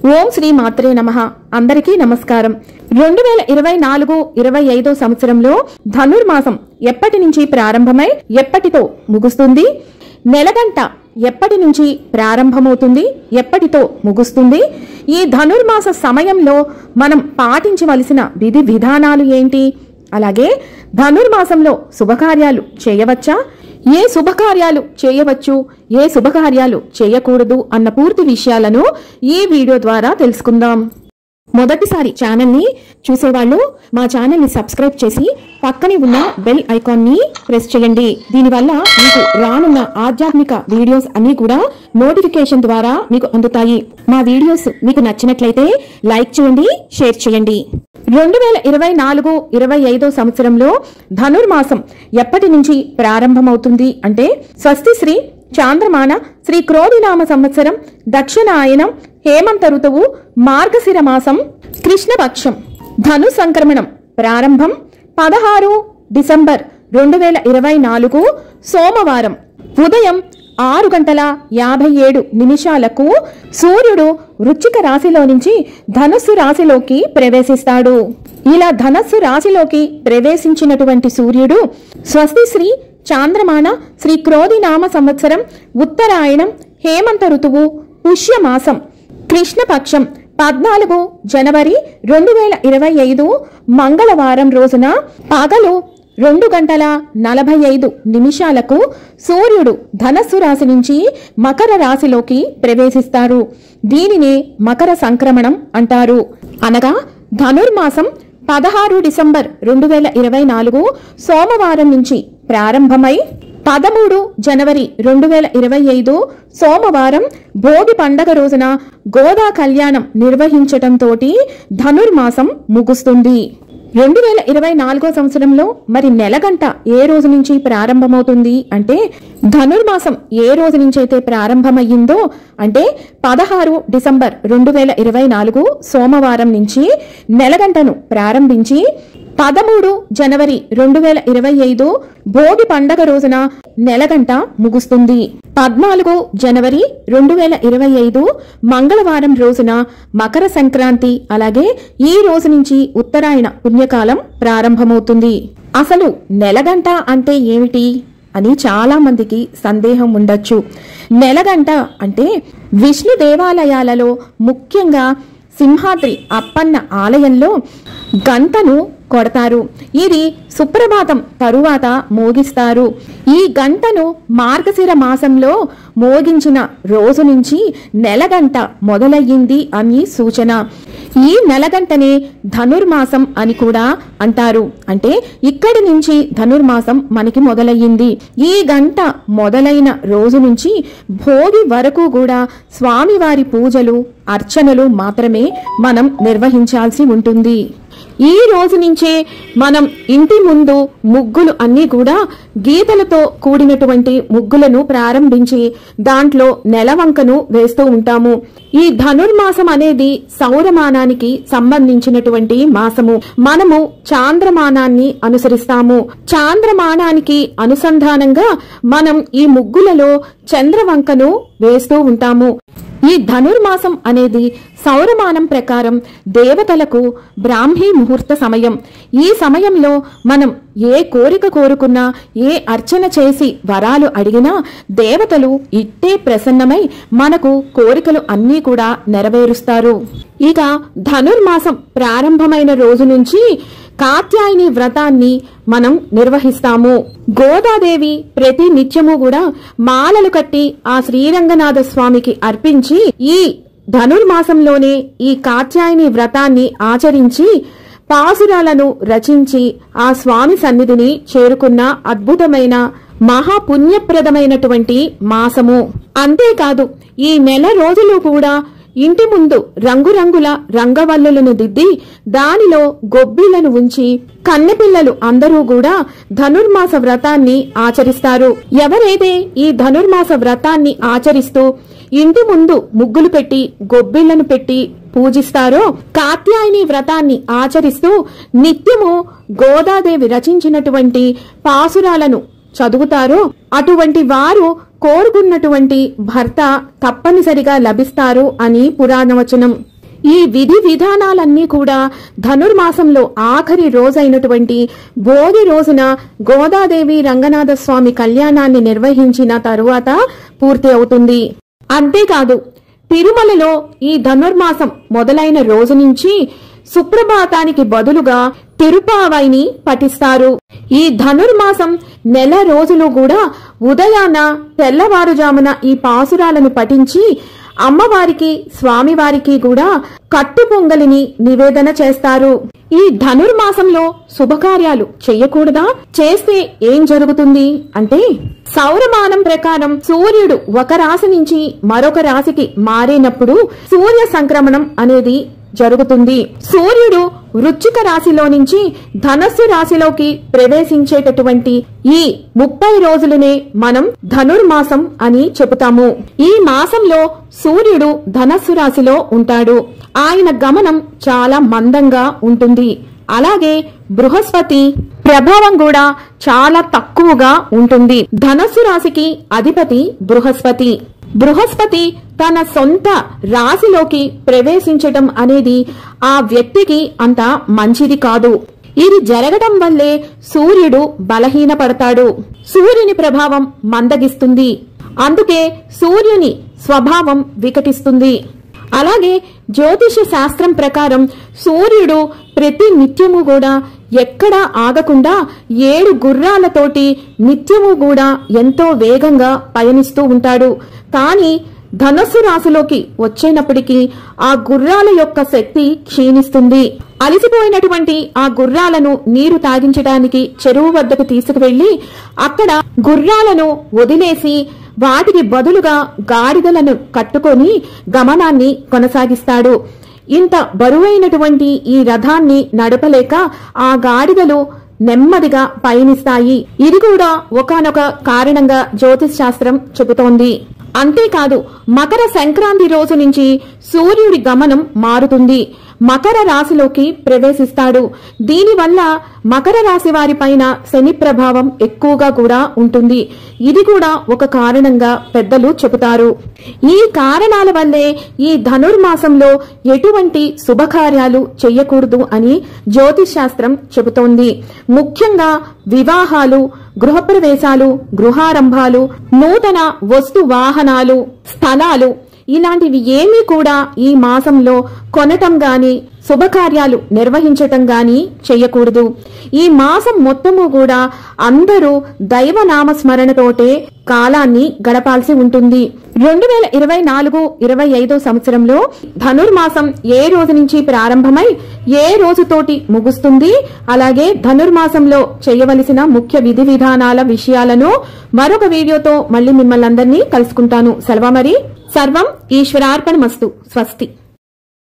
ఓం శ్రీ మాత్రే నమః. అందరికీ నమస్కారం. 2024-25 సంవత్సరంలో ధనుర్మాసం ఎప్పటి నుంచి ప్రారంభమై ఎప్పటితో ముగుస్తుంది, నెలగంట ఎప్పటి నుంచి ప్రారంభమవుతుంది, ఎప్పటితో ముగుస్తుంది, ఈ ధనుర్మాస సమయంలో మనం పాటించవలసిన విధి విధానాలు ఏంటి, అలాగే ధనుర్మాసంలో శుభకార్యాలు చేయవచ్చా, ఏ శుభకార్యాలు చేయవచ్చు, ఏ శుభకార్యాలు చేయకూడదు అన్న పూర్తి విషయాలను ఈ వీడియో ద్వారా తెలుసుకుందాం. మొదటిసారి ఛానల్ని చూసేవాళ్ళు మా ఛానల్ని సబ్స్క్రైబ్ చేసి పక్కనే ఉన్న బెల్ ఐకాన్ని ప్రెస్ చేయండి. దీనివల్ల మీకు రానున్న ఆధ్యాత్మిక వీడియోస్ అన్ని కూడా నోటిఫికేషన్ ద్వారా మీకు అందుతాయి. మా వీడియోస్ మీకు నచ్చినట్లయితే లైక్ చేయండి, షేర్ చేయండి. 2024-25 సంవత్సరంలో ధనుర్మాసం ఎప్పటి నుంచి ప్రారంభమవుతుంది అంటే స్వస్తి శ్రీ చాంద్రమాన శ్రీ క్రోధినామ సంవత్సరం దక్షిణాయనం హేమంత ఋతువు మార్గశిర మాసం కృష్ణపక్షం ధను సంక్రమణం ప్రారంభం 16 డిసెంబర్ 2024 సోమవారం ఉదయం 6:57 సూర్యుడు వృశ్చిక రాశిలో నుంచి ధనస్సు రాశిలోకి ప్రవేశిస్తాడు. ఇలా ధనస్సు రాశిలోకి ప్రవేశించినటువంటి సూర్యుడు స్వస్తి శ్రీ చాంద్రమాన శ్రీ క్రోధినామ సంవత్సరం ఉత్తరాయణం హేమంత ఋతువు పుష్యమాసం కృష్ణపక్షం 14 జనవరి 2025 మంగళవారం రోజున పగలు 2:45 సూర్యుడు ధనస్సు రాశి నుంచి మకర రాశిలోకి ప్రవేశిస్తారు. దీనిని మకర సంక్రమణం అంటారు. అనగా ధనుర్మాసం 16 డిసెంబర్ 2024 సోమవారం నుంచి ప్రారంభమై 13 జనవరి 2025 సోమవారం భోగి పండగ రోజున గోదా కళ్యాణం నిర్వహించటంతో ధనుర్మాసం ముగుస్తుంది. 2024 సంవత్సరంలో మరి నెలగంట ఏ రోజు నుంచి ప్రారంభమవుతుంది అంటే ధనుర్మాసం ఏ రోజు నుంచి అయితే ప్రారంభమయ్యిందో అంటే 16 డిసెంబర్ 2024 సోమవారం నుంచి నెలగంటను ప్రారంభించి 13 జనవరి 2025 భోగి పండగ రోజున నెలగంట ముగుస్తుంది. 14 జనవరి 2025 మంగళవారం రోజున మకర సంక్రాంతి, అలాగే ఈ రోజు నుంచి ఉత్తరాయణ పుణ్యకాలం ప్రారంభమవుతుంది. అసలు నెలగంట అంటే ఏమిటి అని చాలా మందికి సందేహం ఉండొచ్చు. నెలగంట అంటే విష్ణు దేవాలయాలలో ముఖ్యంగా సింహాద్రి అప్పన్న ఆలయంలో గంటను కొడతారు. ఇది సుప్రభాతం తరువాత మోగిస్తారు. ఈ గంటను మార్గశిర మాసంలో మోగించిన రోజు నుంచి నెలగంట మొదలయ్యింది అని సూచన. ఈ నెలగంటనే ధనుర్మాసం అని కూడా అంటారు. అంటే ఇక్కడి నుంచి ధనుర్మాసం మనకి మొదలయ్యింది. ఈ గంట మొదలైన రోజు నుంచి భోగి వరకు కూడా స్వామివారి పూజలు అర్చనలు మాత్రమే మనం నిర్వహించాల్సి ఉంటుంది. ఈ రోజు నుంచే మనం ఇంటి ముందు ముగ్గులు అన్నీ కూడా గీతలతో కూడినటువంటి ముగ్గులను ప్రారంభించి దాంట్లో నెలవంకను వేస్తూ ఉంటాము. ఈ ధనుర్మాసం అనేది సౌరమానానికి సంబంధించినటువంటి మాసము. మనము చాంద్రమానాన్ని అనుసరిస్తాము. చాంద్రమానానికి అనుసంధానంగా మనం ఈ ముగ్గులలో చంద్రవంకను వేస్తూ ఉంటాము. ఈ ధనుర్మాసం అనేది సౌరమానం ప్రకారం దేవతలకు బ్రాహ్మీ ముహూర్త సమయం. ఈ సమయంలో మనం ఏ కోరిక కోరుకున్నా, ఏ అర్చన చేసి వరాలు అడిగినా దేవతలు ఇట్టే ప్రసన్నమై మనకు కోరికలు అన్నీ కూడా నెరవేరుస్తారు. ఇక ధనుర్మాసం ప్రారంభమైన రోజు నుంచి కాత్యాయని వ్రతాన్ని మనం నిర్వహిస్తాము. గోదాదేవి ప్రతి నిత్యము కూడా మాలలు కట్టి ఆ శ్రీరంగనాథ స్వామికి అర్పించి ఈ ధనుర్మాసంలోనే ఈ కాత్యాయని వ్రతాన్ని ఆచరించి పాసురాలను రచించి ఆ స్వామి సన్నిధిని చేరుకున్న అద్భుతమైన మహాపుణ్యప్రదమైనటువంటి మాసము. అంతేకాదు ఈ నెల రోజులు కూడా ఇంటి ముందు రంగురంగుల రంగవల్లులను దిద్ది దానిలో గొబ్బిళ్లను ఉంచి కన్నెపిల్లలు అందరూ కూడా ధనుర్మాస వ్రతాన్ని ఆచరిస్తారు. ఎవరైతే ఈ ధనుర్మాస వ్రతాన్ని ఆచరిస్తూ ఇంటి ముందు ముగ్గులు పెట్టి గొబ్బిళ్లను పెట్టి పూజిస్తారో, కాత్యాయని వ్రతాన్ని ఆచరిస్తూ నిత్యము గోదాదేవి రచించినటువంటి పాసురాలను చదువుతారో అటువంటి వారు కోరుకున్నటువంటి భర్త తప్పనిసరిగా లభిస్తారు అని పురాణవచనం. ఈ విధి విధానాలన్నీ కూడా ధనుర్మాసంలో ఆఖరి రోజైనటువంటి భోగి రోజున గోదాదేవి రంగనాథ స్వామి కళ్యాణాన్ని నిర్వహించిన తరువాత పూర్తి అవుతుంది. అంతేకాదు తిరుమలలో ఈ ధనుర్మాసం మొదలైన రోజు నుంచి సుప్రభాతానికి బదులుగా తిరుపావైని పఠిస్తారు. ఈ ధనుర్మాసం నెల రోజులు కూడా ఉదయాన తెల్లవారుజామున ఈ పాసురాలను పఠించి అమ్మవారికి స్వామివారికి కూడా కట్టు పొంగలిని నివేదన చేస్తారు. ఈ ధనుర్మాసంలో శుభకార్యాలు చెయ్యకూడదా? చేస్తే ఏం జరుగుతుంది అంటే, సౌరమానం ప్రకారం సూర్యుడు ఒక రాశి నుంచి మరొక రాశికి మారేనప్పుడు సూర్య సంక్రమణం అనేది జరుగుతుంది. సూర్యుడు వృశ్చిక రాశిలో నుంచి ధనస్సు రాశిలోకి ప్రవేశించేటటువంటి ఈ 30 రోజులనే మనం ధనుర్మాసం అని చెబుతాము. ఈ మాసంలో సూర్యుడు ధనస్సు రాశిలో ఉంటాడు. ఆయన గమనం చాలా మందంగా ఉంటుంది. అలాగే బృహస్పతి ప్రభావం కూడా చాలా తక్కువగా ఉంటుంది. ధనస్సు రాశికి అధిపతి బృహస్పతి. బృహస్పతి తన సొంత రాశిలోకి ప్రవేశించటం అనేది ఆ వ్యక్తికి అంత మంచిది కాదు. ఇది జరగడం వల్లే సూర్యుడు బలహీనపడతాడు. సూర్యుని ప్రభావం మందగిస్తుంది. అందుకే సూర్యుని స్వభావం వికటిస్తుంది. అలాగే జ్యోతిష శాస్త్రం ప్రకారం సూర్యుడు ప్రతి నిత్యము కూడా ఎక్కడా ఆగకుండా 7 గుర్రాలతోటి నిత్యము కూడా ఎంతో వేగంగా పయనిస్తూ ఉంటాడు. కానీ ధనస్సు రాశిలోకి వచ్చేటప్పటికీ ఆ గుర్రాల యొక్క శక్తి క్షీణిస్తుంది. అలసిపోయినటువంటి ఆ గుర్రాలను నీరు తాగించడానికి చెరువు వద్దకు తీసుకువెళ్లి అక్కడ గుర్రాలను వదిలేసి వాటికి బదులుగా గాడిదలను కట్టుకొని గమనాన్ని కొనసాగిస్తాడు. ఇంత బరువైనటువంటి ఈ రథాన్ని నడపలేక ఆ గాడిదలు నెమ్మదిగా పయనిస్తాయి. ఇది కూడా ఒకానొక కారణంగా జ్యోతిష్ శాస్త్రం చెబుతోంది. అంతేకాదు మకర సంక్రాంతి రోజు నుంచి సూర్యుడి గమనం మారుతుంది. మకర రాశిలోకి ప్రవేశిస్తాడు. దీనివల్ల మకర రాశి వారి పైన శని ప్రభావం ఎక్కువగా కూడా ఉంటుంది. ఇది కూడా ఒక కారణంగా పెద్దలు చెబుతారు. ఈ కారణాల వల్లే ఈ ధనుర్మాసంలో ఎటువంటి శుభకార్యాలు చెయ్యకూడదు అని జ్యోతిష్ శాస్త్రం చెబుతోంది. ముఖ్యంగా వివాహాలు, గృహప్రవేశాలు, గృహారంభాలు, నూతన వస్తు వాహనాలు, స్థలాలు ఇలాంటివి ఏమీ కూడా ఈ మాసంలో కొనటం గాని శుభకార్యాలు నిర్వహించటం గాని చెయ్యకూడదు. ఈ మాసం మొత్తము కూడా అందరూ దైవనామస్మరణతోటే కాలాన్ని గడపాల్సి ఉంటుంది. 2024-25 సంవత్సరంలో ధనుర్మాసం ఏ రోజు నుంచి ప్రారంభమై ఏ రోజుతోటి ముగుస్తుంది, అలాగే ధనుర్మాసంలో చేయవలసిన ముఖ్య విధి విధానాల విషయాలను మరొక వీడియోతో మళ్ళీ మిమ్మల్ని అందరినీ కలుసుకుంటాను. సెలవు మరి. సర్వం ఈశ్వరార్పణమస్తు. స్వస్తి.